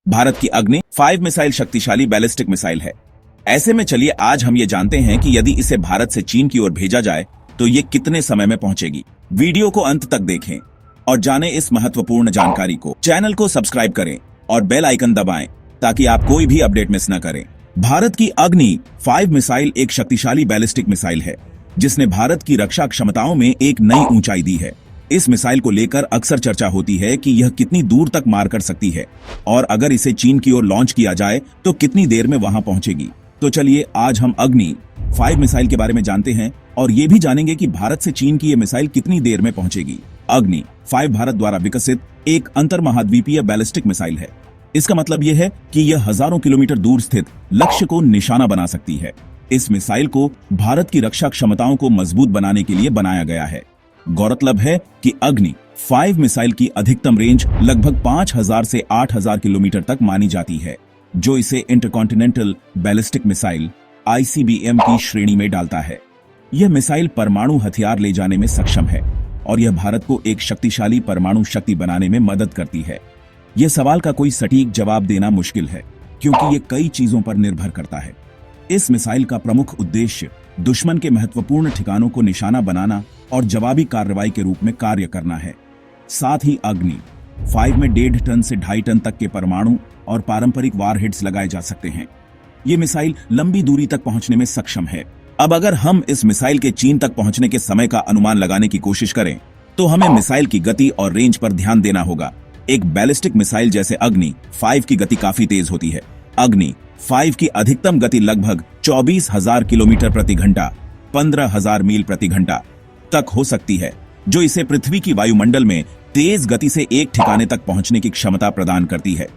भारत की अग्नि 5 मिसाइल शक्तिशाली बैलिस्टिक मिसाइल है। ऐसे में चलिए आज हम ये जानते हैं कि यदि इसे भारत से चीन की ओर भेजा जाए तो ये कितने समय में पहुंचेगी। वीडियो को अंत तक देखें और जानें इस महत्वपूर्ण जानकारी को। चैनल को सब्सक्राइब करें और बेल आइकन दबाएं ताकि आप कोई भी अपडेट मिस न करें। भारत की अग्नि 5 मिसाइल एक शक्तिशाली बैलिस्टिक मिसाइल है जिसने भारत की रक्षा क्षमताओं में एक नई ऊंचाई दी है। इस मिसाइल को लेकर अक्सर चर्चा होती है कि यह कितनी दूर तक मार कर सकती है और अगर इसे चीन की ओर लॉन्च किया जाए तो कितनी देर में वहां पहुंचेगी। तो चलिए आज हम अग्नि 5 मिसाइल के बारे में जानते हैं और ये भी जानेंगे कि भारत से चीन की यह मिसाइल कितनी देर में पहुंचेगी। अग्नि 5 भारत द्वारा विकसित एक अंतर्महाद्वीपीय बैलिस्टिक मिसाइल है। इसका मतलब यह है कि यह हजारों किलोमीटर दूर स्थित लक्ष्य को निशाना बना सकती है। इस मिसाइल को भारत की रक्षा क्षमताओं को मजबूत बनाने के लिए बनाया गया है। गौरतलब है कि अग्नि 5 मिसाइल की अधिकतम रेंज लगभग 5000 से 8000 किलोमीटर तक मानी जाती है, जो इसे इंटरकॉन्टिनेंटल बैलिस्टिक मिसाइल ICBM की श्रेणी में डालता है। यह मिसाइल परमाणु हथियार ले जाने में सक्षम है और यह भारत को एक शक्तिशाली परमाणु शक्ति बनाने में मदद करती है। यह सवाल का कोई सटीक जवाब देना मुश्किल है क्योंकि यह कई चीजों पर निर्भर करता है। इस मिसाइल का प्रमुख उद्देश्य दुश्मन के महत्वपूर्ण ठिकानों को निशाना बनाना और जवाबी कार्रवाई के रूप में कार्य करना है। साथ ही अग्नि 5 में 1.5 टन से 2.5 टन तक के परमाणु और पारंपरिक वारहेड्स लगाए जा सकते हैं। ये मिसाइल लंबी दूरी तक पहुंचने में सक्षम है। अब अगर हम इस मिसाइल के चीन तक पहुंचने के समय का अनुमान लगाने की कोशिश करें तो हमें मिसाइल की गति और रेंज पर ध्यान देना होगा। एक बैलिस्टिक मिसाइल जैसे अग्नि 5 की गति काफी तेज होती है। अग्नि 5 की अधिकतम गति लगभग 24,000 किलोमीटर प्रति घंटा 15,000 मील प्रति घंटा तक हो सकती है, जो इसे पृथ्वी की वायुमंडल में तेज गति से एक ठिकाने तक पहुंचने की क्षमता प्रदान करती है।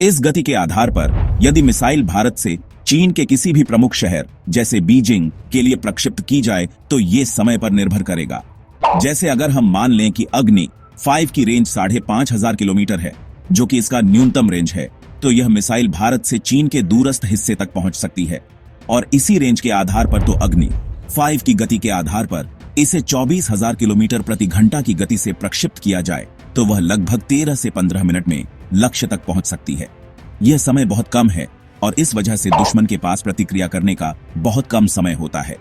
इस गति के आधार पर यदि मिसाइल भारत से चीन के किसी भी प्रमुख शहर जैसे बीजिंग के लिए प्रक्षिप्त की जाए तो ये समय पर निर्भर करेगा। जैसे अगर हम मान लें कि अग्नि 5 की रेंज 5,500 किलोमीटर है, जो कि इसका न्यूनतम रेंज है, तो यह मिसाइल भारत से चीन के दूरस्थ हिस्से तक पहुंच सकती है। और इसी रेंज के आधार पर तो अग्नि 5 की गति के आधार पर इसे 24,000 किलोमीटर प्रति घंटा की गति से प्रक्षिप्त किया जाए तो वह लगभग 13 से 15 मिनट में लक्ष्य तक पहुंच सकती है। यह समय बहुत कम है और इस वजह से दुश्मन के पास प्रतिक्रिया करने का बहुत कम समय होता है।